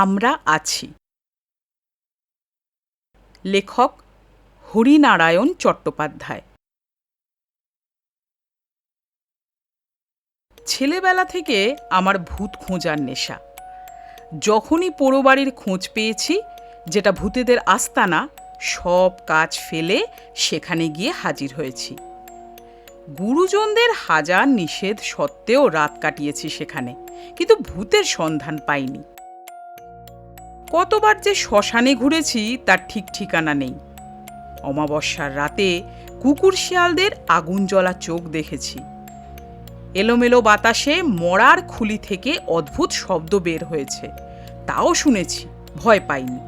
আমরা আছি। লেখক হরিনারায়ণ চট্টোপাধ্যায়। ছেলেবেলা থেকে আমার ভূত খোঁজার নেশা। যখনই পোড়ো বাড়ির খোঁজ পেয়েছি, যেটা ভূতেদের আস্তানা, সব কাজ ফেলে সেখানে গিয়ে হাজির হয়েছি। গুরুজনদের হাজার নিষেধ সত্ত্বেও রাত কাটিয়েছি সেখানে, কিন্তু ভূতের সন্ধান পাইনি। কতবার যে শ্মশানে ঘুরেছি তার ঠিক ঠিকানা নেই। অমাবস্যার রাতে কুকুর শিয়ালদের আগুন জ্বলা চোখ দেখেছি। এলোমেলো বাতাসে মরার খুলি থেকে অদ্ভুত শব্দ বের হয়েছে, তাও শুনেছি, ভয় পাইনি।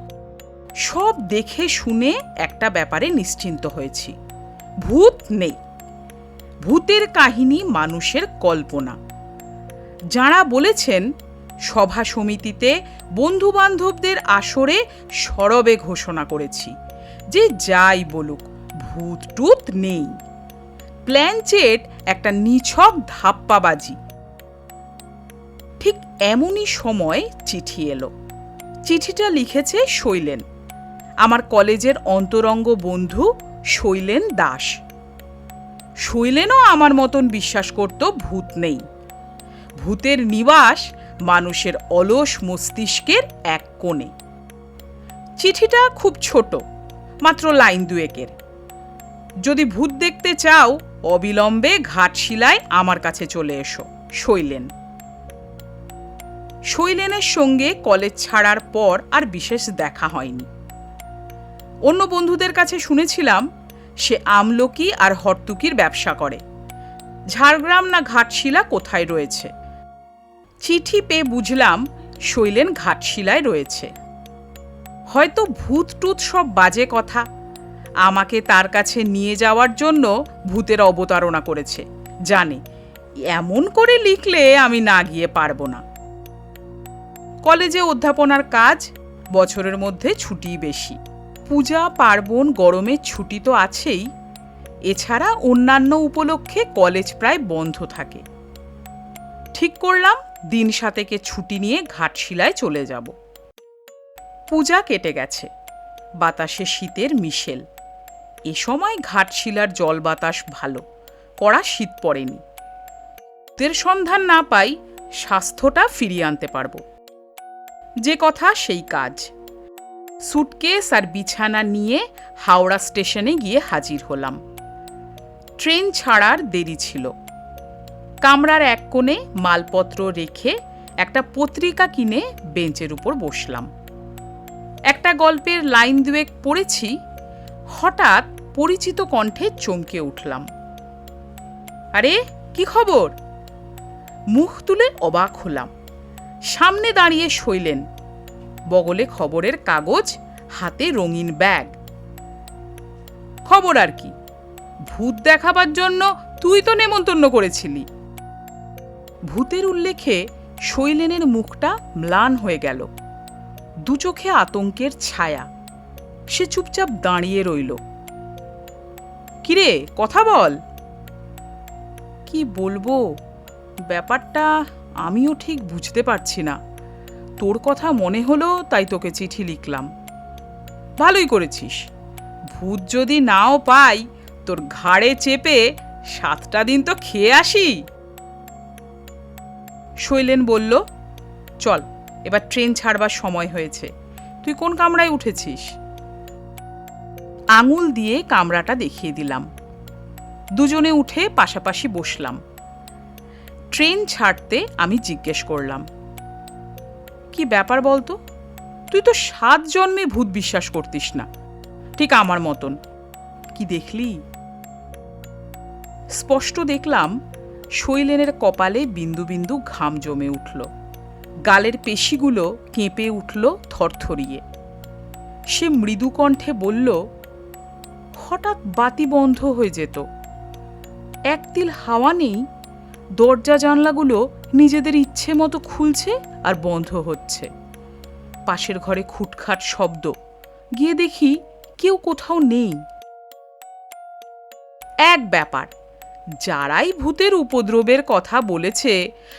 সব দেখে শুনে একটা ব্যাপারে নিশ্চিন্ত হয়েছি, ভূত নেই। ভূতের কাহিনী মানুষের কল্পনা। যাঁরা বলেছেন, সভা সমিতিতে বন্ধু বান্ধবদের আসরে সরবে ঘোষণা করেছি যে যাই বলুক, ভূত টুত নেই। প্ল্যানচেট একটা নিছক ধাপ্পাবাজি। ঠিক এমনই সময় চিঠি এলো। চিঠিটা লিখেছে শৈলেন, আমার কলেজের অন্তরঙ্গ বন্ধু শৈলেন দাস। শৈলেনও আমার মতন বিশ্বাস করত ভূত নেই। ভূতের নিবাস মানুষের অলস মস্তিষ্কের এক কোণে। চিঠিটা খুব ছোট, মাত্র লাইন দুয়েকের। যদি ভূত দেখতে চাও, অবিলম্বে ঘাটশিলায় আমার কাছে চলে এসো, শৈলেন। শৈলেনের সঙ্গে কলেজ ছাড়ার পর আর বিশেষ দেখা হয়নি। অন্য বন্ধুদের কাছে শুনেছিলাম সে আমলকি আর হর্তুকির ব্যবসা করে। ঝাড়গ্রাম না ঘাটশিলা কোথায় রয়েছে। চিঠি পেয়ে বুঝলাম শৈলেন ঘাটশিলায় রয়েছে। হয়তো ভূত টুত সব বাজে কথা। আমাকে তার কাছে নিয়ে যাওয়ার জন্য ভূতের অবতারণা করেছে, জানে এমন করে লিখলে আমি না গিয়ে পারবো না। কলেজে অধ্যাপনার কাজ, বছরের মধ্যে ছুটি বেশি। পূজা পার্বণ গরমের ছুটি তো আছেই, এছাড়া অন্যান্য উপলক্ষে কলেজ প্রায় বন্ধ থাকে। ঠিক করলাম দিন সাতেকে ছুটি নিয়ে ঘাটশিলায় চলে যাব। পূজা কেটে গেছে, বাতাসে শীতের মিশেল। এ সময় ঘাটশিলার জল বাতাস ভালো, কড়া শীত পড়েনি। ভূতের সন্ধান না পাই, স্বাস্থ্যটা ফিরিয়ে আনতে পারবো। যে কথা সেই কাজ। সুটকেস আর বিছানা নিয়ে হাওড়া স্টেশনে গিয়ে হাজির হলাম। ট্রেন ছাড়ার দেরি ছিল। কামরার এক কোণে মালপত্র রেখে একটা পত্রিকা কিনে বেঞ্চের উপর বসলাম। একটা গল্পের লাইন দুয়েক পড়েছি, হঠাৎ পরিচিত কণ্ঠে চমকে উঠলাম। আরে কি খবর? মুখ তুলে অবাক হলাম। সামনে দাঁড়িয়ে শৈলেন, বগলে খবরের কাগজ, হাতে রঙিন ব্যাগ। খবর আর কি, ভূত দেখাবার জন্য তুই তো নেমন্তন্ন করেছিলি। ভূতের উল্লেখে শৈলেনের মুখটা ম্লান হয়ে গেল, দু চোখে আতঙ্কের ছায়া। সে চুপচাপ দাঁড়িয়ে রইল। কিরে, কথা বল। কি বলবো, ব্যাপারটা আমিও ঠিক বুঝতে পারছি না। তোর কথা মনে হলো তাই তোকে চিঠি লিখলাম। ভালোই করেছিস। ভূত যদি নাও পাই, তোর ঘাড়ে চেপে 7টা দিন তো খেয়ে আসি। শৈলেন বলল, চল এবার ট্রেন ছাড়বার সময় হয়েছে। তুই কোন কামরায় উঠেছিস? আঙুল দিয়ে কামরাটা দেখিয়ে দিলাম। দুজনে উঠে পাশাপাশি বসলাম। ট্রেন ছাড়তে আমি জিজ্ঞেস করলাম, কি ব্যাপার বলতো? তুই তো 7 জন্মে ভূত বিশ্বাস করতিস না, ঠিক আমার মতন। কি দেখলি? স্পষ্ট দেখলাম শৈলেনের কপালে বিন্দু বিন্দু ঘাম জমে উঠল। গালের পেশিগুলো কেঁপে উঠল থরথরিয়ে। সে মৃদু কণ্ঠে বলল, হঠাৎ বাতি বন্ধ হয়ে যেত, এক তিল হাওয়া নেই, দরজা জানলাগুলো নিজেদের ইচ্ছে মতো খুলছে আর বন্ধ হচ্ছে। পাশের ঘরে খুটখাট শব্দ, গিয়ে দেখি কেউ কোথাও নেই। এক ব্যাপার, যারাই ভূতের উপদ্রবের কথা বলেছে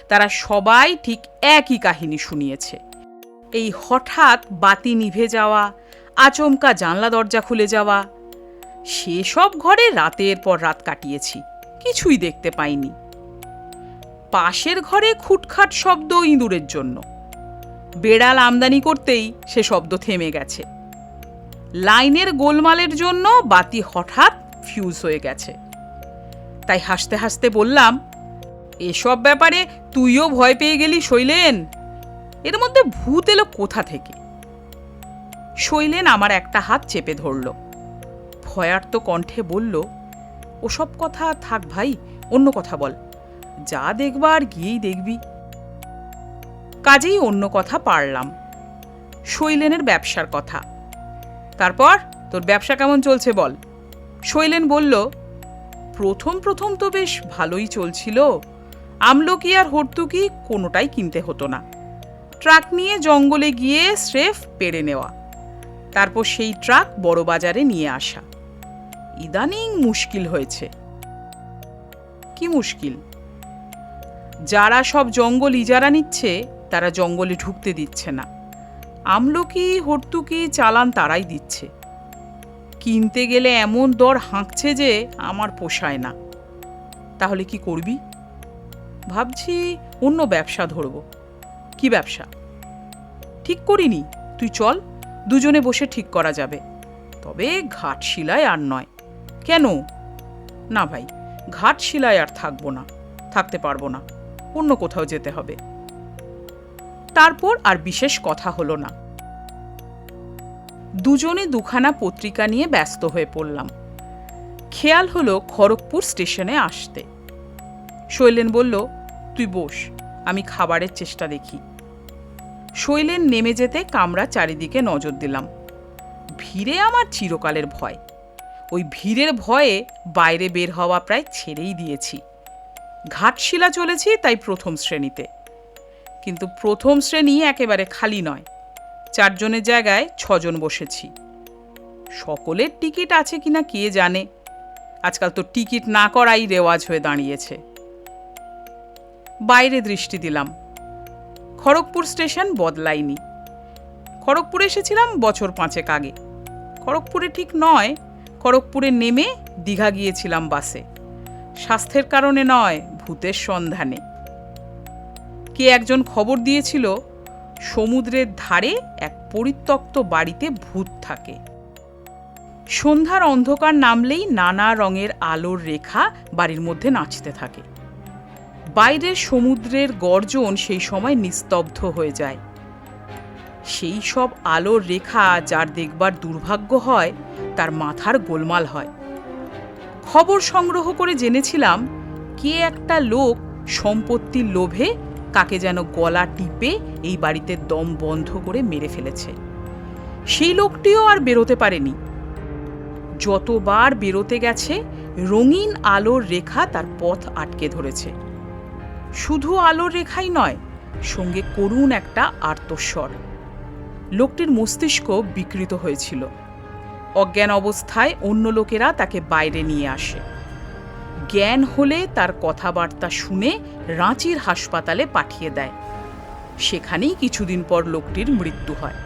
তারা সবাই ঠিক একই কাহিনী শুনিয়েছে। এই হঠাৎ বাতি নিভে যাওয়া, আচমকা জানলা দরজা খুলে যাওয়া, সেসব ঘরে রাতের পর রাত কাটিয়েছি, কিছুই দেখতে পাইনি। পাশের ঘরে খুটখাট শব্দ ইঁদুরের জন্য, বেড়াল আমদানি করতেই সে শব্দ থেমে গেছে। লাইনের গোলমালের জন্য বাতি হঠাৎ ফিউজ হয়ে গেছে। তাই হাসতে হাসতে বললাম, এসব ব্যাপারে তুইও ভয় পেয়ে গেলি শৈলেন? এর মধ্যে ভূত এলো কোথা থেকে? শৈলেন আমার একটা হাত চেপে ধরল, ভয়ার্ত কণ্ঠে বলল, ওসব কথা থাক ভাই, অন্য কথা বল, যা দেখবার গিয়েই দেখবি। কাজেই অন্য কথা পারলাম, শৈলেনের ব্যবসার কথা। তারপর তোর ব্যবসা কেমন চলছে বল। শৈলেন বলল, প্রথম প্রথম তো বেশ ভালোই চলছিল। আমলকি আর হর্তুকি কোনোটাই কিনতে হতো না, ট্রাক নিয়ে জঙ্গলে গিয়ে স্রেফ পেড়ে নেওয়া, তারপর সেই ট্রাক বড় বাজারে নিয়ে আসা। ইদানিং মুশকিল হয়েছে। কি মুশকিল? যারা সব জঙ্গল ইজারা নিচ্ছে তারা জঙ্গলে ঢুকতে দিচ্ছে না। আমলকি হর্তুকি চালান তারাই দিচ্ছে। কিনতে গেলে এমন দর হাঁকছে যে আমার পোষায় না। তাহলে কি করবি? ভাবছি অন্য ব্যবসা ধরব। কি ব্যবসা? ঠিক করিনি, তুই চল, দুজনে বসে ঠিক করা যাবে। তবে ঘাটশিলায় আর নয়। কেন? না ভাই, ঘাটশিলায় আর থাকবো না, থাকতে পারবো না, অন্য কোথাও যেতে হবে। তারপর আর বিশেষ কথা হলো না। দুজনে দুখানা পত্রিকা নিয়ে ব্যস্ত হয়ে পড়লাম। খেয়াল হলো খড়গপুর স্টেশনে আসতে। শৈলেন বলল, তুই বস, আমি খাবারের চেষ্টা দেখি। শৈলেন নেমে যেতে কামরা চারিদিকে নজর দিলাম। ভিড়ে আমার চিরকালের ভয়। ওই ভিড়ের ভয়ে বাইরে বের হওয়া প্রায় ছেড়েই দিয়েছি। ঘাটশিলা চলেছি তাই প্রথম শ্রেণীতে, কিন্তু প্রথম শ্রেণী একেবারে খালি নয়, 4 জনের জায়গায় 6 জন বসেছি। সকলের টিকিট আছে কিনা কে জানে, আজকাল তো টিকিট না করাই রেওয়াজ হয়ে দাঁড়িয়েছে। বাইরে দৃষ্টি দিলাম। খড়গপুর স্টেশন বদলায়নি। খড়গপুরে এসেছিলাম বছর 5 আগে। খড়গপুরে ঠিক নয়, খড়গপুরে নেমে দীঘা গিয়েছিলাম বাসে। স্বাস্থ্যের কারণে নয়, ভূতের সন্ধানে। কে একজন খবর দিয়েছিল সমুদ্রের ধারে এক পরিত্যক্ত বাড়িতে ভূত থাকে। সন্ধ্যার অন্ধকার নামলেই নানা রঙের আলোর রেখা বাড়ির মধ্যে নাচতে থাকে। বাইরের সমুদ্রের গর্জন সেই সময় নিস্তব্ধ হয়ে যায়। সেই সব আলোর রেখা যার দেখবার দুর্ভাগ্য হয় তার মাথার গোলমাল হয়। খবর সংগ্রহ করে জেনেছিলাম কে একটা লোক সম্পত্তির লোভে কাকে যেন গলা টিপে এই বাড়িতে দম বন্ধ করে মেরে ফেলেছে। সেই লোকটিও আর বেরোতে পারেনি। যতবার বেরোতে গেছে রঙিন আলোর রেখা তার পথ আটকে ধরেছে। শুধু আলোর রেখাই নয়, সঙ্গে করুণ একটা আর্তস্বর। লোকটির মস্তিষ্ক বিকৃত হয়েছিল। অজ্ঞান অবস্থায় অন্য লোকেরা তাকে বাইরে নিয়ে আসে। জ্ঞান হলে তার কথাবার্তা শুনে রাঁচির হাসপাতালে পাঠিয়ে দেয়। সেখানেই কিছুদিন পর লোকটির মৃত্যু হয়।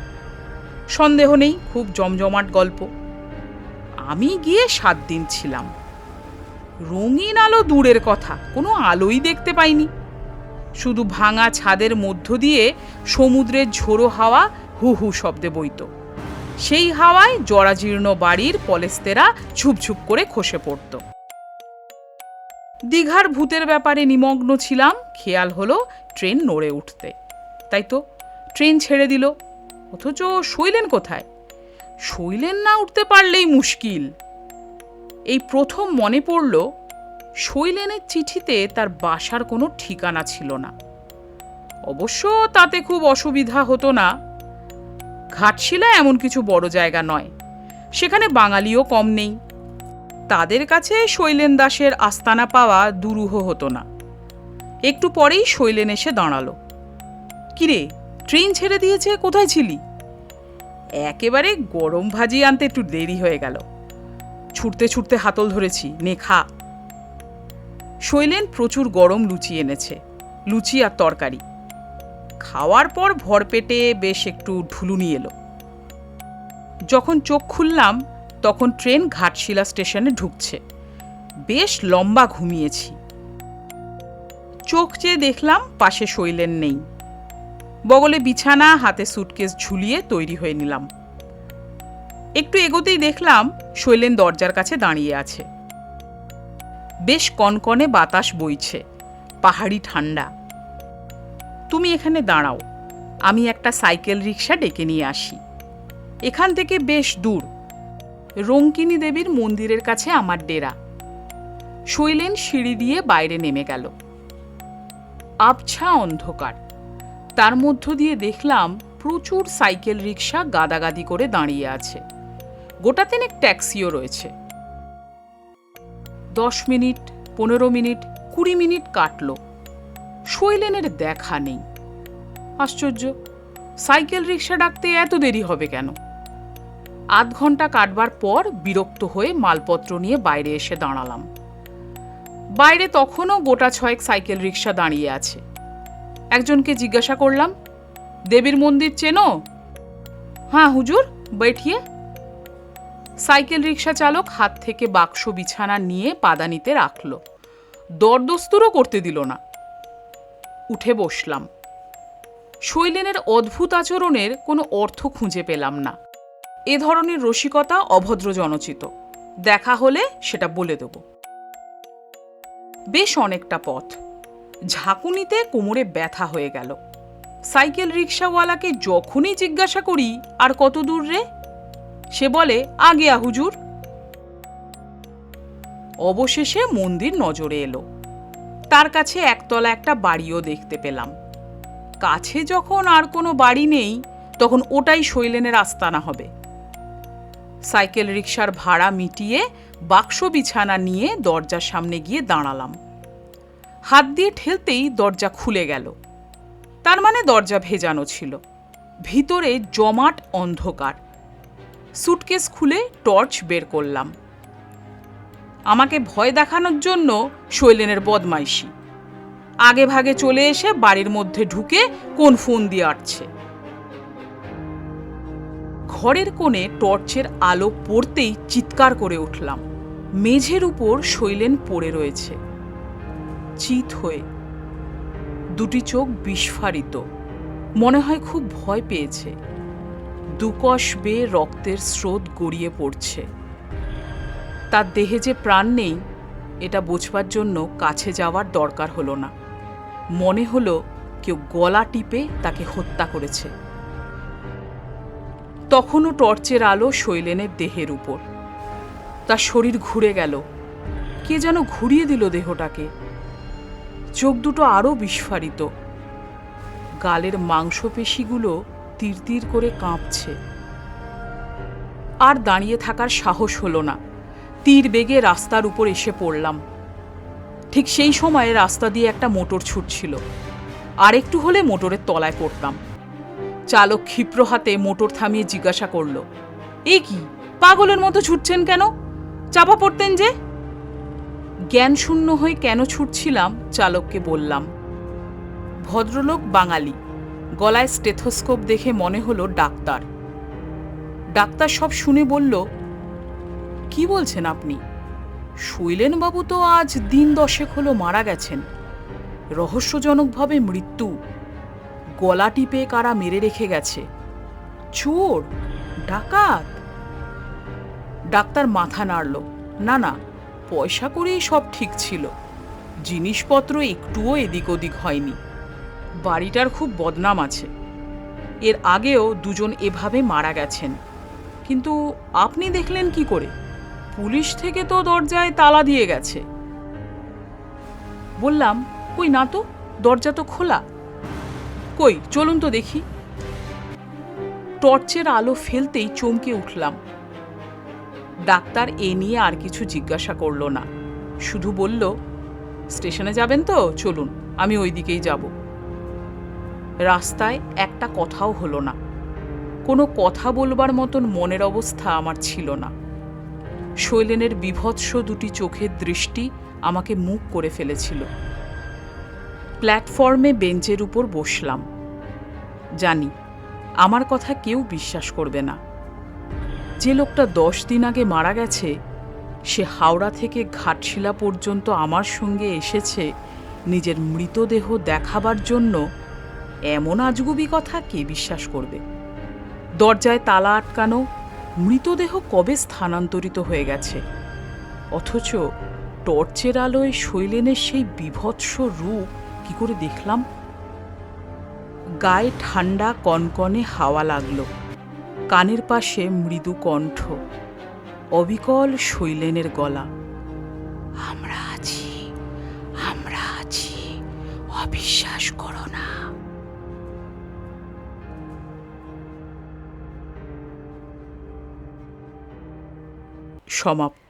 সন্দেহ নেই খুব জমজমাট গল্প। আমি গিয়ে 7 দিন ছিলাম। রঙিন আলো দূরের কথা, কোনো আলোই দেখতে পাইনি। শুধু ভাঙা ছাদের মধ্য দিয়ে সমুদ্রের ঝোড়ো হাওয়া হু হু শব্দে বইত। সেই হাওয়ায় জরাজীর্ণ বাড়ির পলেস্তেরা ঝুপঝুপ করে খসে পড়ত। দীঘার ভূতের ব্যাপারে নিমগ্ন ছিলাম। খেয়াল হলো ট্রেন নড়ে উঠতে। তাই তো ট্রেন ছেড়ে দিল, অথচ শৈলেন কোথায়? শৈলেন না উঠতে পারলেই মুশকিল। এই প্রথম মনে পড়ল শৈলেনের চিঠিতে তার বাসার কোনো ঠিকানা ছিল না। অবশ্য তাতে খুব অসুবিধা হতো না। ঘাটশিলা এমন কিছু বড় জায়গা নয়, সেখানে বাঙালিও কম নেই। তাদের কাছে শৈলেন দাসের আস্তানা পাওয়া দুরূহ হতো না। একটু পরেই শৈলেন এসে দাঁড়ালো। কিরে, ট্রেন ছেড়ে দিয়েছে, কোথায় ছিলি? একেবারে গরম ভাজি আনতে একটু দেরি হয়ে গেল। ছুটতে ছুটতে হাতল ধরেছি, নে খা। শৈলেন প্রচুর গরম লুচি এনেছে, লুচি আর তরকারি। খাওয়ার পর ভরপেটে বেশ একটু ঢুলুনি এলো। যখন চোখ খুললাম তখন ট্রেন ঘাটশিলা স্টেশনে ঢুকছে। বেশ লম্বা ঘুমিয়েছি। চোখ চেয়ে দেখলাম পাশে শৈলেন নেই। বগলে বিছানা, হাতে সুটকেস ঝুলিয়ে তৈরি হয়ে নিলাম। একটু এগোতেই দেখলাম শৈলেন দরজার কাছে দাঁড়িয়ে আছে। বেশ কনকনে বাতাস বইছে, পাহাড়ি ঠান্ডা। তুমি এখানে দাঁড়াও, আমি একটা সাইকেল রিক্সা ডেকে নিয়ে আসি। এখান থেকে বেশ দূর, রঙ্কিনী দেবীর মন্দিরের কাছে আমার ডেরা। শৈলেন সিঁড়ি দিয়ে বাইরে নেমে গেল। আবছা অন্ধকার, তার মধ্য দিয়ে দেখলাম প্রচুর সাইকেল রিক্সা গাদাগাদি করে দাঁড়িয়ে আছে। গোটা তিনেক ট্যাক্সিও রয়েছে। 10 মিনিট, 15 মিনিট, 20 মিনিট কাটল, শৈলেনের দেখা নেই। আশ্চর্য, সাইকেল রিক্সা ডাকতে এত দেরি হবে কেন? আধ ঘন্টা কাটবার পর বিরক্ত হয়ে মালপত্র নিয়ে বাইরে এসে দাঁড়ালাম। বাইরে তখনও গোটা 6 সাইকেল রিক্সা দাঁড়িয়ে আছে। একজনকে জিজ্ঞাসা করলাম, দেবীর মন্দির চেনো? হ্যাঁ হুজুর, बैठिए। সাইকেল রিক্সা চালক হাত থেকে বাক্স বিছানা নিয়ে পাদানিতে রাখল। দরদস্তুরও করতে দিল না। উঠে বসলাম। শৈলেনের অদ্ভুত আচরণের কোনো অর্থ খুঁজে পেলাম না। এ ধরনের রসিকতা অভদ্র জনচিত। দেখা হলে সেটা বলে দেব। বেশ অনেকটা পথ। ঝাঁকুনিতে কোমরে ব্যথা হয়ে গেল। সাইকেল রিক্সাওয়ালাকে যখনই জিজ্ঞাসা করি আর কত দূর রে, সে বলে আগিয়া হুজুর। অবশেষে মন্দির নজরে এলো। তার কাছে একতলা একটা বাড়িও দেখতে পেলাম। কাছে যখন আর কোনো বাড়ি নেই, তখন ওটাই শৈলেনের আস্তানা হবে। সাইকেল রিক্সার ভাড়া মিটিয়ে বাক্স বিছানা নিয়ে দরজার সামনে গিয়ে দাঁড়ালাম। হাত দিয়ে ঠেলতেই দরজা খুলে গেল। তার মানে দরজা ভেজানো ছিল। ভিতরে জমাট অন্ধকার। সুটকেস খুলে টর্চ বের করলাম। আমাকে ভয় দেখানোর জন্য শৈলেনের বদমাইশি। আগে ভাগে চলে এসে বাড়ির মধ্যে ঢুকে কোন ফোন দিয়ে আটছে। ঘরের কোণে টর্চের আলো পড়তেই চিৎকার করে উঠলাম। মেঝের উপর শৈলেন পড়ে রয়েছে, চিত হয়ে, দুটি চোখ বিস্ফারিত। মনে হয় খুব ভয় পেয়েছে। দুকশ বেয়ে রক্তের স্রোত গড়িয়ে পড়ছে। তার দেহে যে প্রাণ নেই এটা বোঝবার জন্য কাছে যাওয়ার দরকার হলো না। মনে হলো কেউ গলা টিপে তাকে হত্যা করেছে। তখনও টর্চের আলো শৈলেনের দেহের উপর। তার শরীর ঘুরে গেল। কে যেন ঘুরিয়ে দিল দেহটাকে। চোখ দুটো আরো বিস্ফারিত। গালের মাংসপেশিগুলো তিরতির করে কাঁপছে। আর দাঁড়িয়ে থাকার সাহস হলো না। তীর বেগে রাস্তার উপর এসে পড়লাম। ঠিক সেই সময়ে রাস্তা দিয়ে একটা মোটর ছুটছিল। আর একটু হলে মোটরের তলায় পড়তাম। চালক ক্ষিপ্র হাতে মোটর থামিয়ে জিজ্ঞাসা করল, এ কি, পাগলের মতো ছুটছেন কেন? চাপা পড়তেন যে। জ্ঞান শূন্য হয়ে কেন ছুটছিলাম চালককে বললাম। ভদ্রলোক বাঙালি। গলায় স্টেথোস্কোপ দেখে মনে হলো ডাক্তার। ডাক্তার সব শুনে বলল, কি বলছেন আপনি? শৈলেনবাবু তো আজ দিন 10 হলো মারা গেছেন। রহস্যজনকভাবে মৃত্যু। গলা টিপে কারা মেরে রেখে গেছে। চোর, ডাকাত? ডাক্তার মাথা নাড়ল। না না, পয়সা করেই সব ঠিক ছিল। জিনিসপত্র একটুও এদিক ওদিক হয়নি। বাড়িটার খুব বদনাম আছে। এর আগেও 2 জন এভাবে মারা গেছেন। কিন্তু আপনি দেখলেন কি করে? পুলিশ থেকে তো দরজায় তালা দিয়ে গেছে। বললাম, কই না তো, দরজা তো খোলা। কই চলুন তো দেখি। টর্চের আলো ফেলতেই চমকে উঠলাম। ডাক্তার এ নিয়ে আর কিছু জিজ্ঞাসা করল না। শুধু বলল, স্টেশনে যাবেন তো, চলুন, আমি ওই দিকেই যাব। রাস্তায় একটা কথাও হলো না। কোনো কথা বলবার মতন মনের অবস্থা আমার ছিল না। শৈলেনের বিভৎস দুটি চোখের দৃষ্টি আমাকে মুখ করে ফেলেছিল। প্ল্যাটফর্মে বেঞ্চের উপর বসলাম। জানি আমার কথা কেউ বিশ্বাস করবে না। যে লোকটা 10 দিন আগে মারা গেছে সে হাওড়া থেকে ঘাটশিলা পর্যন্ত আমার সঙ্গে এসেছে নিজের মৃতদেহ দেখাবার জন্য, এমন আজগুবি কথা কে বিশ্বাস করবে? দরজায় তালা আটকানো, মৃতদেহ কবে স্থানান্তরিত হয়ে গেছে, অথচ টর্চের আলোয় শৈলেনের সেই বীভৎস রূপ কি করে দেখলাম? গায়ে ঠান্ডা কনকনে হাওয়া লাগলো, কানের পাশে মৃদু কণ্ঠ, অবিকল শৈলেনের গলা, আমরা আছি, আমরা আছি, অবিশ্বাস করো না। সমাপ্ত।